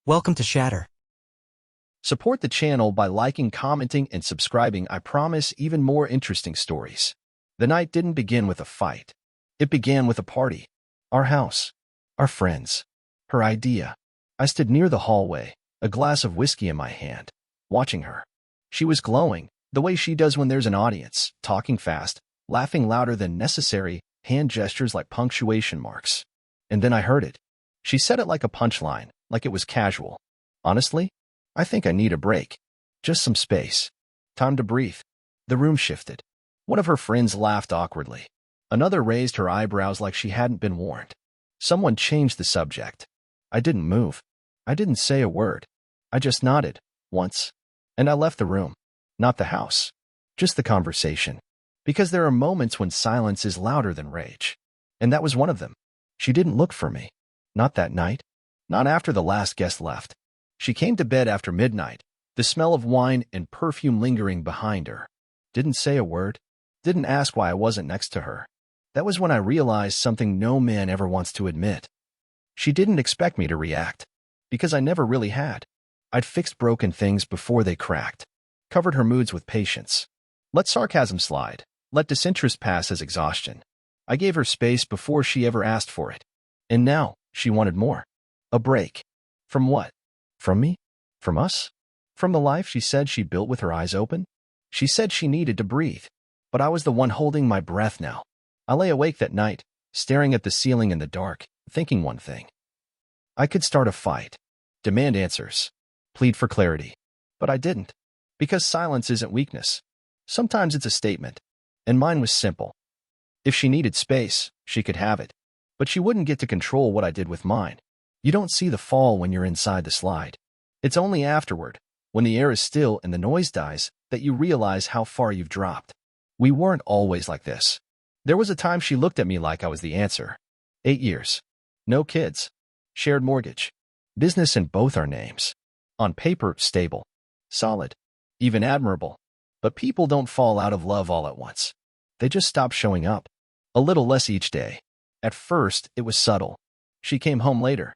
Welcome to Shatter. Support the channel by liking, commenting, and subscribing. I promise even more interesting stories. The night didn't begin with a fight. It began with a party. Our house. Our friends. Her idea. I stood near the hallway, a glass of whiskey in my hand, watching her. She was glowing, the way she does when there's an audience, talking fast, laughing louder than necessary, hand gestures like punctuation marks. And then I heard it. She said it like a punchline, like it was casual. Honestly, I think I need a break. Just some space. Time to breathe. The room shifted. One of her friends laughed awkwardly. Another raised her eyebrows like she hadn't been warned. Someone changed the subject. I didn't move. I didn't say a word. I just nodded, once. And I left the room. Not the house. Just the conversation. Because there are moments when silence is louder than rage. And that was one of them. She didn't look for me. Not that night. Not after the last guest left. She came to bed after midnight, the smell of wine and perfume lingering behind her. Didn't say a word. Didn't ask why I wasn't next to her. That was when I realized something no man ever wants to admit. She didn't expect me to react. Because I never really had. I'd fixed broken things before they cracked. Covered her moods with patience. Let sarcasm slide. Let disinterest pass as exhaustion. I gave her space before she ever asked for it. And now, she wanted more. A break. From what? From me? From us? From the life she said she built with her eyes open? She said she needed to breathe. But I was the one holding my breath now. I lay awake that night, staring at the ceiling in the dark, thinking one thing. I could start a fight. Demand answers. Plead for clarity. But I didn't. Because silence isn't weakness. Sometimes it's a statement. And mine was simple. If she needed space, she could have it. But she wouldn't get to control what I did with mine. You don't see the fall when you're inside the slide. It's only afterward, when the air is still and the noise dies, that you realize how far you've dropped. We weren't always like this. There was a time she looked at me like I was the answer. 8 years. No kids. Shared mortgage. Business in both our names. On paper, stable. Solid. Even admirable. But people don't fall out of love all at once. They just stop showing up. A little less each day. At first, it was subtle. She came home later.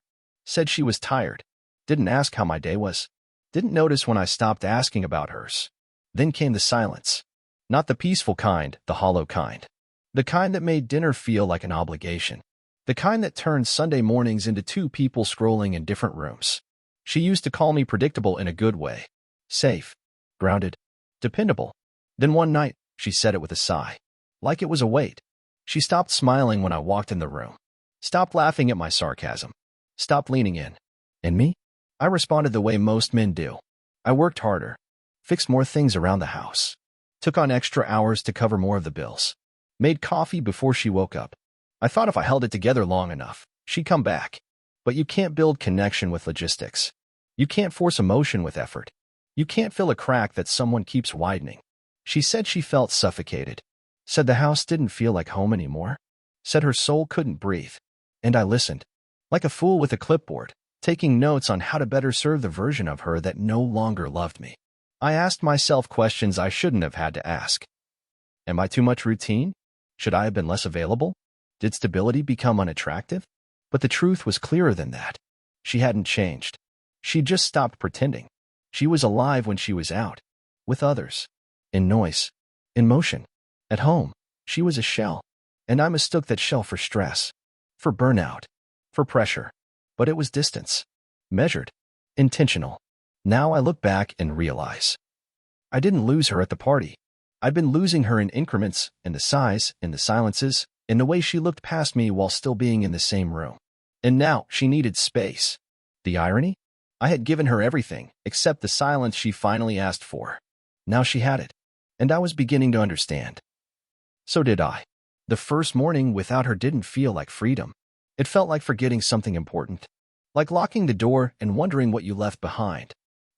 Said she was tired. Didn't ask how my day was. Didn't notice when I stopped asking about hers. Then came the silence. Not the peaceful kind, the hollow kind. The kind that made dinner feel like an obligation. The kind that turned Sunday mornings into two people scrolling in different rooms. She used to call me predictable in a good way. Safe. Grounded. Dependable. Then one night, she said it with a sigh. Like it was a weight. She stopped smiling when I walked in the room. Stopped laughing at my sarcasm. Stopped leaning in. And me? I responded the way most men do. I worked harder. Fixed more things around the house. Took on extra hours to cover more of the bills. Made coffee before she woke up. I thought if I held it together long enough, she'd come back. But you can't build connection with logistics. You can't force emotion with effort. You can't fill a crack that someone keeps widening. She said she felt suffocated. Said the house didn't feel like home anymore. Said her soul couldn't breathe. And I listened. Like a fool with a clipboard, taking notes on how to better serve the version of her that no longer loved me. I asked myself questions I shouldn't have had to ask. Am I too much routine? Should I have been less available? Did stability become unattractive? But the truth was clearer than that. She hadn't changed. She'd just stopped pretending. She was alive when she was out. With others. In noise. In motion. At home, she was a shell. And I mistook that shell for stress. For burnout. For pressure. But it was distance. Measured. Intentional. Now I look back and realize. I didn't lose her at the party. I'd been losing her in increments, in the sighs, in the silences, in the way she looked past me while still being in the same room. And now she needed space. The irony? I had given her everything, except the silence she finally asked for. Now she had it. And I was beginning to understand. So did I. The first morning without her didn't feel like freedom. It felt like forgetting something important. Like locking the door and wondering what you left behind.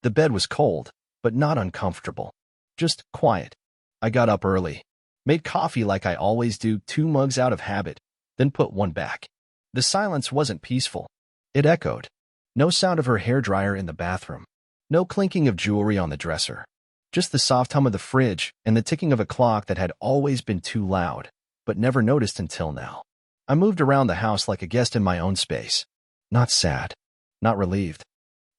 The bed was cold, but not uncomfortable. Just quiet. I got up early. Made coffee like I always do, 2 mugs out of habit, then put one back. The silence wasn't peaceful. It echoed. No sound of her hairdryer in the bathroom. No clinking of jewelry on the dresser. Just the soft hum of the fridge and the ticking of a clock that had always been too loud, but never noticed until now. I moved around the house like a guest in my own space. Not sad. Not relieved.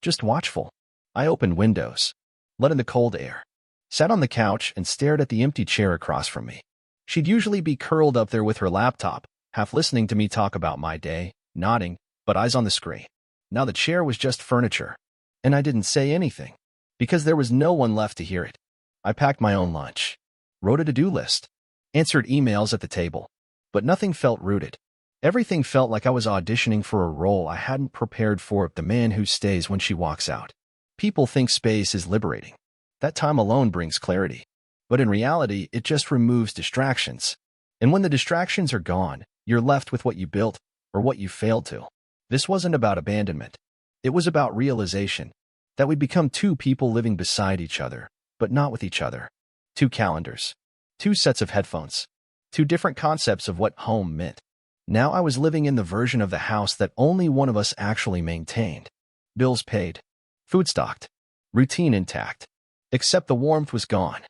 just watchful. I opened windows, let in the cold air, sat on the couch and stared at the empty chair across from me. She'd usually be curled up there with her laptop, half listening to me talk about my day, nodding, but eyes on the screen. Now the chair was just furniture, and I didn't say anything, because there was no one left to hear it. I packed my own lunch, wrote a to-do list, answered emails at the table, but nothing felt rooted. Everything felt like I was auditioning for a role I hadn't prepared for, the man who stays when she walks out. People think space is liberating. That time alone brings clarity. But in reality, it just removes distractions. And when the distractions are gone, you're left with what you built or what you failed to. This wasn't about abandonment. It was about realization that we'd become two people living beside each other, but not with each other. Two calendars, two sets of headphones, two different concepts of what home meant. Now I was living in the version of the house that only one of us actually maintained. Bills paid, food stocked, routine intact. Except the warmth was gone.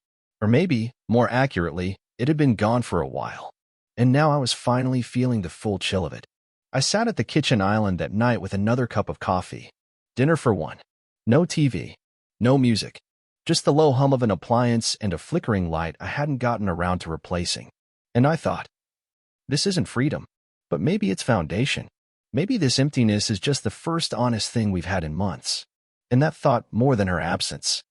Or maybe, more accurately, it had been gone for a while. And now I was finally feeling the full chill of it. I sat at the kitchen island that night with another cup of coffee. Dinner for one. No TV. No music. Just the low hum of an appliance and a flickering light I hadn't gotten around to replacing. And I thought, this isn't freedom, but maybe it's foundation. Maybe this emptiness is just the first honest thing we've had in months. And that thought, more than her absence,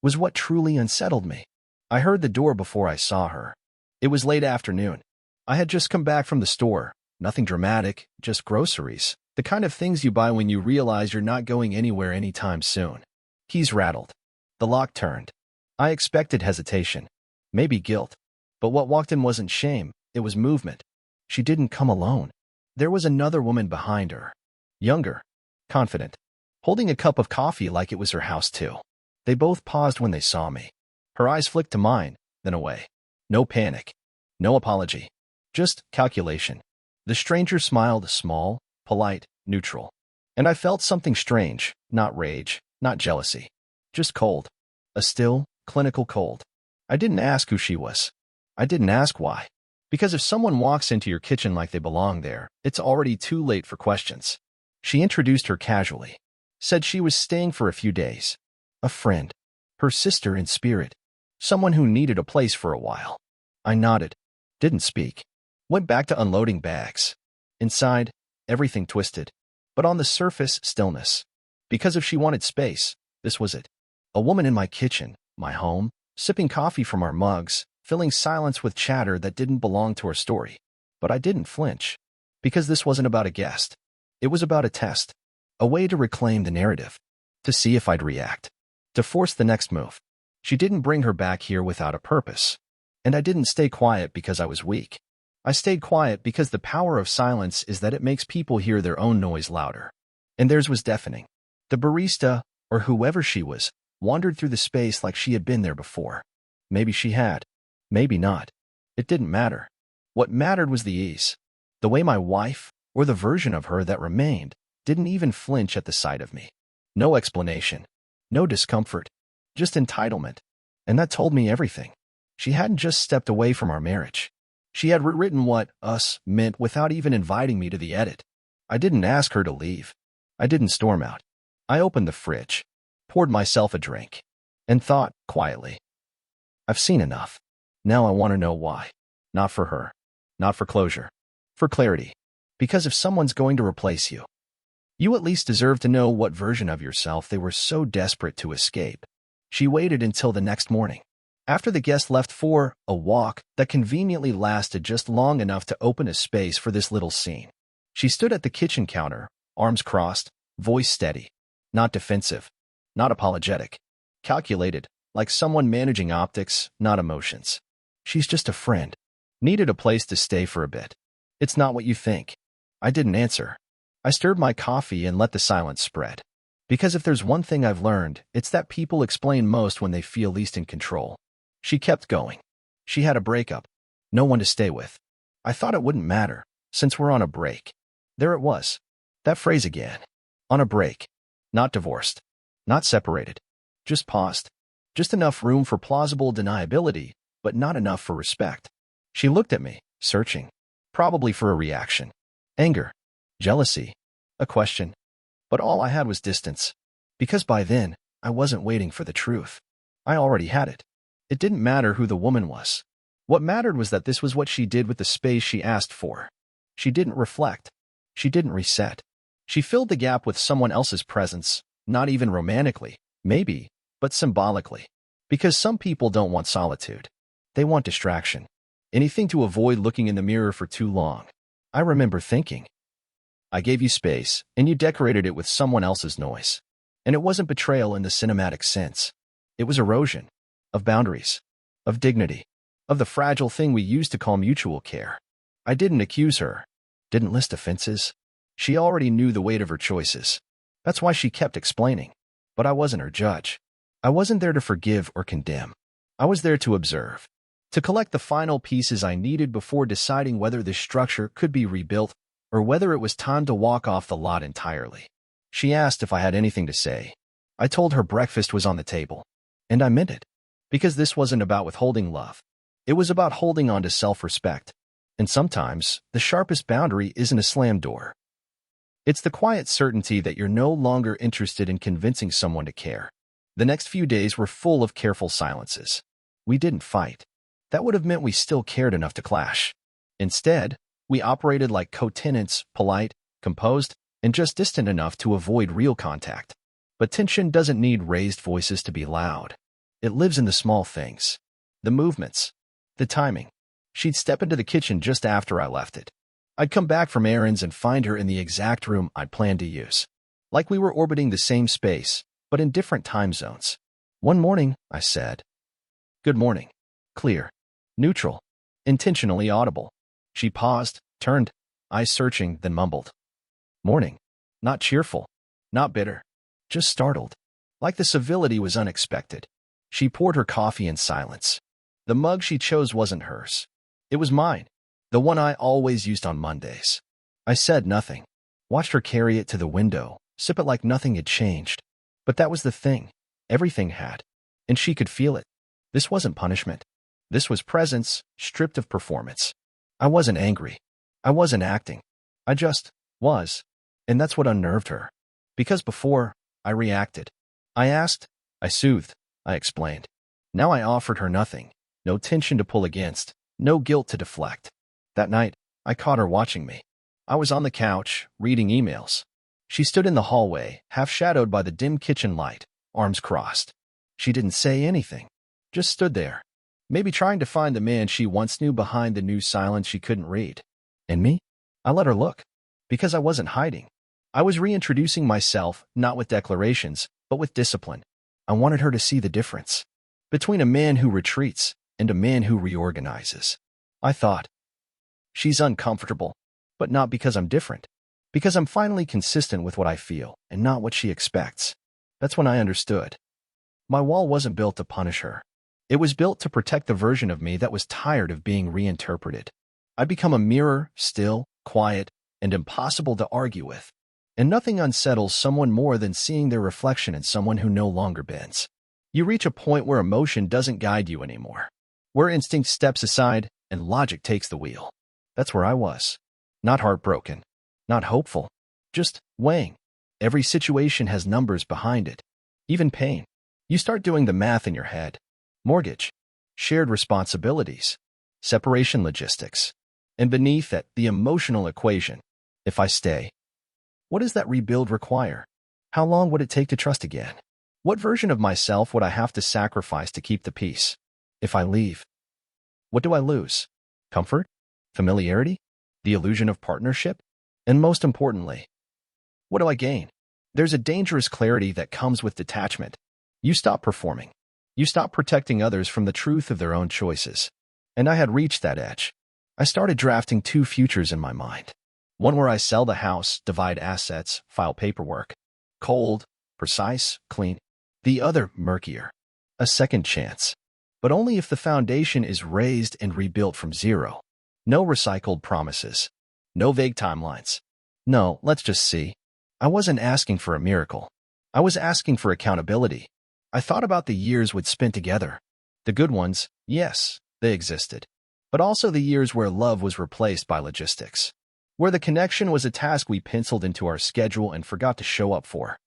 was what truly unsettled me. I heard the door before I saw her. It was late afternoon. I had just come back from the store. Nothing dramatic, just groceries. The kind of things you buy when you realize you're not going anywhere anytime soon. Keys rattled. The lock turned. I expected hesitation, maybe guilt. But what walked in wasn't shame, it was movement. She didn't come alone. There was another woman behind her. Younger, confident, holding a cup of coffee like it was her house too. They both paused when they saw me. Her eyes flicked to mine, then away. No panic. No apology. Just calculation. The stranger smiled, small, polite, neutral. And I felt something strange, not rage, not jealousy. Just cold. A still, clinical cold. I didn't ask who she was. I didn't ask why. Because if someone walks into your kitchen like they belong there, it's already too late for questions. She introduced her casually. Said she was staying for a few days. A friend. Her sister in spirit. Someone who needed a place for a while. I nodded. Didn't speak. Went back to unloading bags. Inside, everything twisted. But on the surface, stillness. Because if she wanted space, this was it. A woman in my kitchen, my home, sipping coffee from our mugs, filling silence with chatter that didn't belong to our story. But I didn't flinch. Because this wasn't about a guest. It was about a test. A way to reclaim the narrative. To see if I'd react. To force the next move. She didn't bring her back here without a purpose. And I didn't stay quiet because I was weak. I stayed quiet because the power of silence is that it makes people hear their own noise louder. And theirs was deafening. The barista, or whoever she was, wandered through the space like she had been there before. Maybe she had. Maybe not. It didn't matter. What mattered was the ease. The way my wife, or the version of her that remained, didn't even flinch at the sight of me. No explanation. No discomfort. Just entitlement. And that told me everything. She hadn't just stepped away from our marriage. She had rewritten what us meant without even inviting me to the edit. I didn't ask her to leave. I didn't storm out. I opened the fridge, poured myself a drink, and thought, quietly, I've seen enough. Now I want to know why. Not for her. Not for closure. For clarity. Because if someone's going to replace you, you at least deserve to know what version of yourself they were so desperate to escape. She waited until the next morning, after the guest left for a walk that conveniently lasted just long enough to open a space for this little scene. She stood at the kitchen counter, arms crossed, voice steady, not defensive, not apologetic, calculated, like someone managing optics, not emotions. She's just a friend. Needed a place to stay for a bit. It's not what you think. I didn't answer. I stirred my coffee and let the silence spread. Because if there's one thing I've learned, it's that people explain most when they feel least in control. She kept going. She had a breakup. No one to stay with. I thought it wouldn't matter, since we're on a break. There it was. That phrase again. On a break. Not divorced. Not separated. Just paused. Just enough room for plausible deniability, but not enough for respect. She looked at me, searching. Probably for a reaction. Anger. Jealousy. A question. But all I had was distance. Because by then, I wasn't waiting for the truth. I already had it. It didn't matter who the woman was. What mattered was that this was what she did with the space she asked for. She didn't reflect. She didn't reset. She filled the gap with someone else's presence, not even romantically, maybe, but symbolically. Because some people don't want solitude. They want distraction. Anything to avoid looking in the mirror for too long. I remember thinking, I gave you space, and you decorated it with someone else's noise. And it wasn't betrayal in the cinematic sense. It was erosion. Of boundaries. Of dignity. Of the fragile thing we used to call mutual care. I didn't accuse her. Didn't list offenses. She already knew the weight of her choices. That's why she kept explaining. But I wasn't her judge. I wasn't there to forgive or condemn. I was there to observe. To collect the final pieces I needed before deciding whether this structure could be rebuilt or whether it was time to walk off the lot entirely. She asked if I had anything to say. I told her breakfast was on the table. And I meant it. Because this wasn't about withholding love. It was about holding on to self-respect. And sometimes, the sharpest boundary isn't a slammed door. It's the quiet certainty that you're no longer interested in convincing someone to care. The next few days were full of careful silences. We didn't fight. That would have meant we still cared enough to clash. Instead, we operated like co-tenants, polite, composed, and just distant enough to avoid real contact. But tension doesn't need raised voices to be loud. It lives in the small things. The movements. The timing. She'd step into the kitchen just after I left it. I'd come back from errands and find her in the exact room I'd planned to use. Like we were orbiting the same space, but in different time zones. One morning, I said, "Good morning." Clear. Neutral. Intentionally audible. She paused, turned, eyes searching, then mumbled. "Morning." Not cheerful. Not bitter. Just startled. Like the civility was unexpected. She poured her coffee in silence. The mug she chose wasn't hers. It was mine. The one I always used on Mondays. I said nothing. Watched her carry it to the window, sip it like nothing had changed. But that was the thing. Everything had. And she could feel it. This wasn't punishment. This was presence, stripped of performance. I wasn't angry. I wasn't acting. I just was. And that's what unnerved her. Because before, I reacted. I asked. I soothed. I explained. Now I offered her nothing. No tension to pull against. No guilt to deflect. That night, I caught her watching me. I was on the couch, reading emails. She stood in the hallway, half shadowed by the dim kitchen light, arms crossed. She didn't say anything. Just stood there. Maybe trying to find the man she once knew behind the new silence she couldn't read. And me? I let her look. Because I wasn't hiding. I was reintroducing myself, not with declarations, but with discipline. I wanted her to see the difference. Between a man who retreats and a man who reorganizes. I thought, she's uncomfortable. But not because I'm different. Because I'm finally consistent with what I feel and not what she expects. That's when I understood. My wall wasn't built to punish her. It was built to protect the version of me that was tired of being reinterpreted. I'd become a mirror, still, quiet, and impossible to argue with. And nothing unsettles someone more than seeing their reflection in someone who no longer bends. You reach a point where emotion doesn't guide you anymore. Where instinct steps aside and logic takes the wheel. That's where I was. Not heartbroken. Not hopeful. Just weighing. Every situation has numbers behind it. Even pain. You start doing the math in your head. Mortgage. Shared responsibilities. Separation logistics. And beneath that, the emotional equation. If I stay, what does that rebuild require? How long would it take to trust again? What version of myself would I have to sacrifice to keep the peace? If I leave, what do I lose? Comfort? Familiarity? The illusion of partnership? And most importantly, what do I gain? There's a dangerous clarity that comes with detachment. You stop performing. You stop protecting others from the truth of their own choices. And I had reached that edge. I started drafting two futures in my mind. One where I sell the house, divide assets, file paperwork. Cold, precise, clean. The other, murkier. A second chance. But only if the foundation is raised and rebuilt from zero. No recycled promises. No vague timelines. No, let's just see. I wasn't asking for a miracle. I was asking for accountability. I thought about the years we'd spent together. The good ones, yes, they existed. But also the years where love was replaced by logistics. Where the connection was a task we penciled into our schedule and forgot to show up for.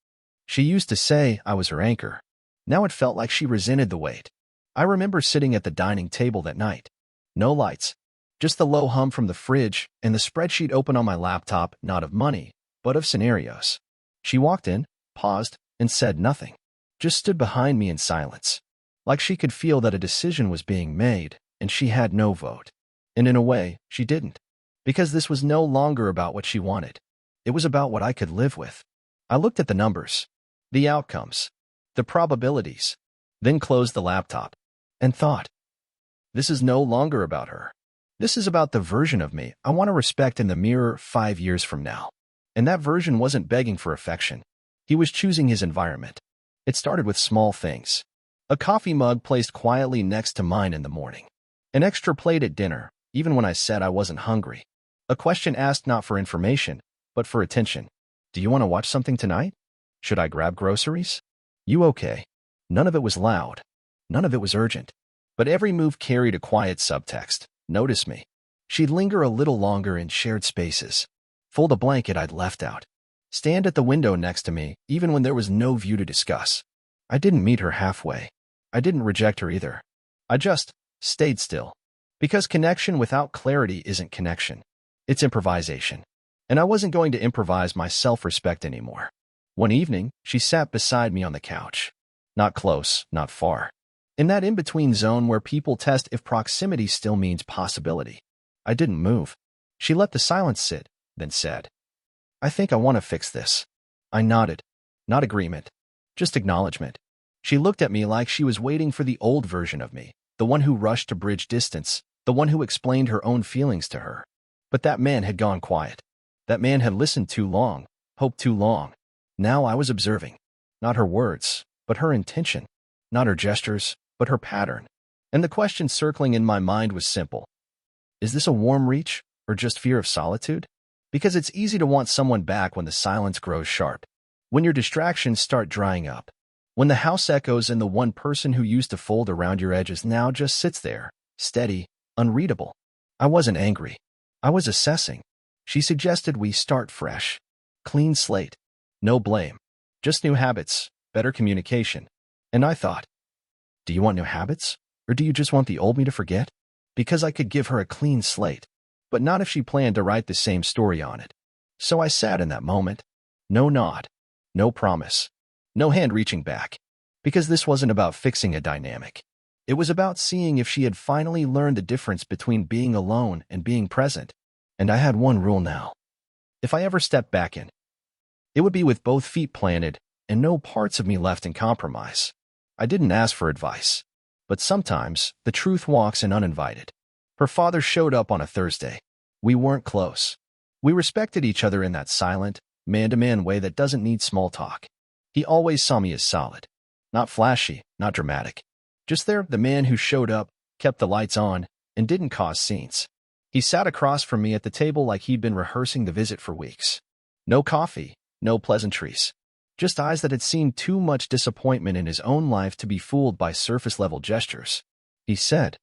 She used to say I was her anchor. Now it felt like she resented the weight. I remember sitting at the dining table that night. No lights, just the low hum from the fridge and the spreadsheet open on my laptop, not of money, but of scenarios. She walked in, paused, and said nothing. Just stood behind me in silence, like she could feel that a decision was being made, and she had no vote. And in a way, she didn't. Because this was no longer about what she wanted. It was about what I could live with. I looked at the numbers, the outcomes, the probabilities, then closed the laptop, and thought, this is no longer about her. This is about the version of me I want to respect in the mirror 5 years from now. And that version wasn't begging for affection. He was choosing his environment. It started with small things. A coffee mug placed quietly next to mine in the morning. An extra plate at dinner, even when I said I wasn't hungry. A question asked not for information, but for attention. Do you want to watch something tonight? Should I grab groceries? You okay? None of it was loud. None of it was urgent. But every move carried a quiet subtext. Notice me. She'd linger a little longer in shared spaces. Fold a blanket I'd left out. Stand at the window next to me, even when there was no view to discuss. I didn't meet her halfway. I didn't reject her either. I just stayed still. Because connection without clarity isn't connection. It's improvisation. And I wasn't going to improvise my self-respect anymore. One evening, she sat beside me on the couch. Not close, not far. In that in-between zone where people test if proximity still means possibility. I didn't move. She let the silence sit, then said, I think I want to fix this. I nodded. Not agreement. Just acknowledgement. She looked at me like she was waiting for the old version of me, the one who rushed to bridge distance, the one who explained her own feelings to her. But that man had gone quiet. That man had listened too long, hoped too long. Now I was observing. Not her words, but her intention. Not her gestures, but her pattern. And the question circling in my mind was simple. Is this a warm reach, or just fear of solitude? Because it's easy to want someone back when the silence grows sharp. When your distractions start drying up. When the house echoes and the one person who used to fold around your edges now just sits there, steady, unreadable. I wasn't angry. I was assessing. She suggested we start fresh. Clean slate. No blame. Just new habits, better communication. And I thought, do you want new habits? Or do you just want the old me to forget? Because I could give her a clean slate. But not if she planned to write the same story on it. So I sat in that moment. No nod. No promise. No hand reaching back. Because this wasn't about fixing a dynamic. It was about seeing if she had finally learned the difference between being alone and being present. And I had one rule now. If I ever stepped back in, it would be with both feet planted and no parts of me left in compromise. I didn't ask for advice. But sometimes, the truth walks in uninvited. Her father showed up on a Thursday. We weren't close. We respected each other in that silent, man-to-man way that doesn't need small talk. He always saw me as solid. Not flashy, not dramatic. Just there, the man who showed up, kept the lights on, and didn't cause scenes. He sat across from me at the table like he'd been rehearsing the visit for weeks. No coffee, no pleasantries. Just eyes that had seen too much disappointment in his own life to be fooled by surface-level gestures. He said,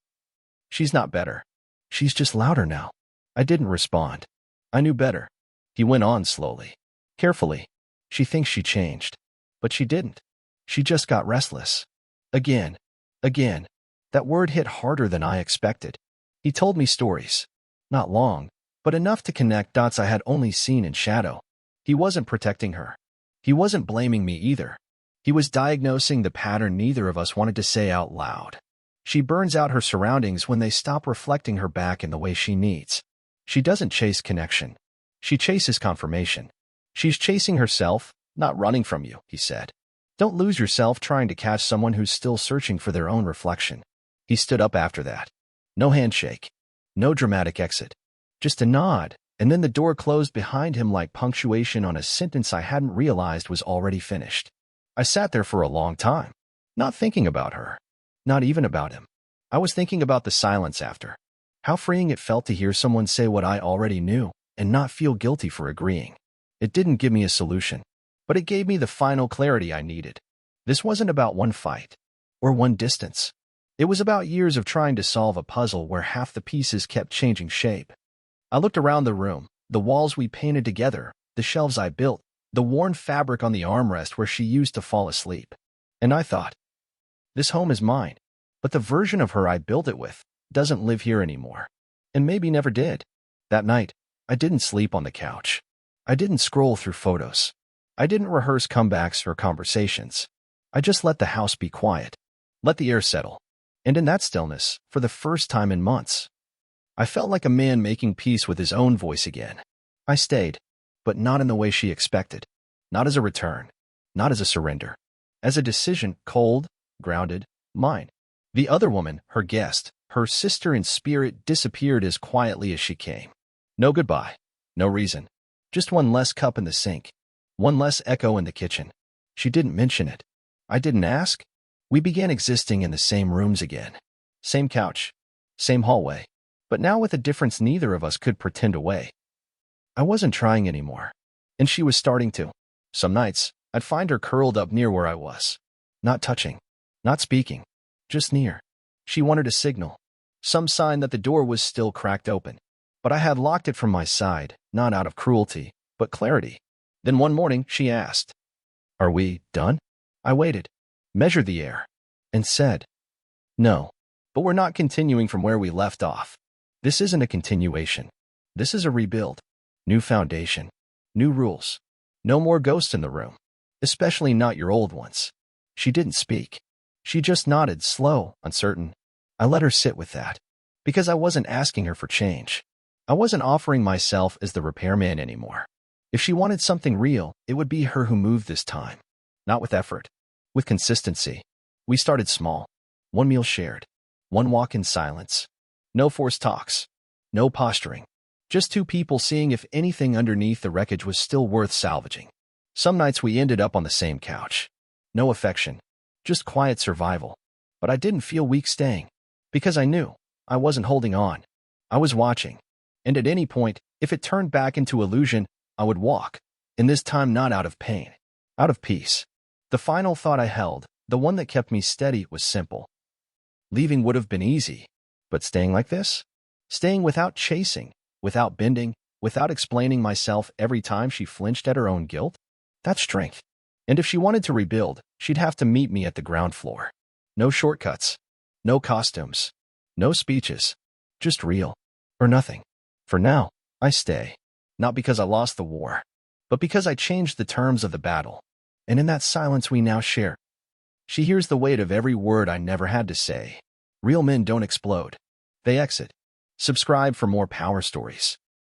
she's not better. She's just louder now. I didn't respond. I knew better. He went on slowly. Carefully. She thinks she changed. But she didn't. She just got restless. Again. Again. That word hit harder than I expected. He told me stories. Not long, but enough to connect dots I had only seen in shadow. He wasn't protecting her. He wasn't blaming me either. He was diagnosing the pattern neither of us wanted to say out loud. She burns out her surroundings when they stop reflecting her back in the way she needs. She doesn't chase connection. She chases confirmation. She's chasing herself, not running from you, he said. Don't lose yourself trying to catch someone who's still searching for their own reflection. He stood up after that. No handshake. No dramatic exit. Just a nod, and then the door closed behind him like punctuation on a sentence I hadn't realized was already finished. I sat there for a long time, not thinking about her, not even about him. I was thinking about the silence after. How freeing it felt to hear someone say what I already knew and not feel guilty for agreeing. It didn't give me a solution, but it gave me the final clarity I needed. This wasn't about one fight or one distance. It was about years of trying to solve a puzzle where half the pieces kept changing shape. I looked around the room, the walls we painted together, the shelves I built, the worn fabric on the armrest where she used to fall asleep. And I thought, this home is mine, but the version of her I built it with doesn't live here anymore, and maybe never did. That night, I didn't sleep on the couch. I didn't scroll through photos. I didn't rehearse comebacks or conversations. I just let the house be quiet, let the air settle. And in that stillness, for the first time in months, I felt like a man making peace with his own voice again. I stayed, but not in the way she expected. Not as a return, not as a surrender. As a decision, cold, grounded, mine. The other woman, her guest, her sister in spirit, disappeared as quietly as she came. No goodbye, no reason. Just one less cup in the sink, one less echo in the kitchen. She didn't mention it. I didn't ask. We began existing in the same rooms again. Same couch, same hallway, but now with a difference neither of us could pretend away. I wasn't trying anymore, and she was starting to. Some nights, I'd find her curled up near where I was. Not touching, not speaking, just near. She wanted a signal, some sign that the door was still cracked open. But I had locked it from my side, not out of cruelty, but clarity. Then one morning, she asked, "Are we done?" I waited, measured the air, and said, "No, but we're not continuing from where we left off. This isn't a continuation. This is a rebuild. New foundation, new rules. No more ghosts in the room, especially not your old ones." She didn't speak. She just nodded, slow, uncertain. I let her sit with that, because I wasn't asking her for change. I wasn't offering myself as the repairman anymore. If she wanted something real, it would be her who moved this time. Not with effort, with consistency. We started small. One meal shared. One walk in silence. No forced talks. No posturing. Just two people seeing if anything underneath the wreckage was still worth salvaging. Some nights we ended up on the same couch. No affection. Just quiet survival. But I didn't feel weak staying. Because I knew I wasn't holding on. I was watching. And at any point, if it turned back into illusion, I would walk. And this time not out of pain. Out of peace. The final thought I held, the one that kept me steady, was simple. Leaving would have been easy. But staying like this? Staying without chasing, without bending, without explaining myself every time she flinched at her own guilt? That's strength. And if she wanted to rebuild, she'd have to meet me at the ground floor. No shortcuts. No costumes. No speeches. Just real. Or nothing. For now, I stay. Not because I lost the war, but because I changed the terms of the battle. And in that silence we now share, she hears the weight of every word I never had to say. Real men don't explode. They exit. Subscribe for more power stories.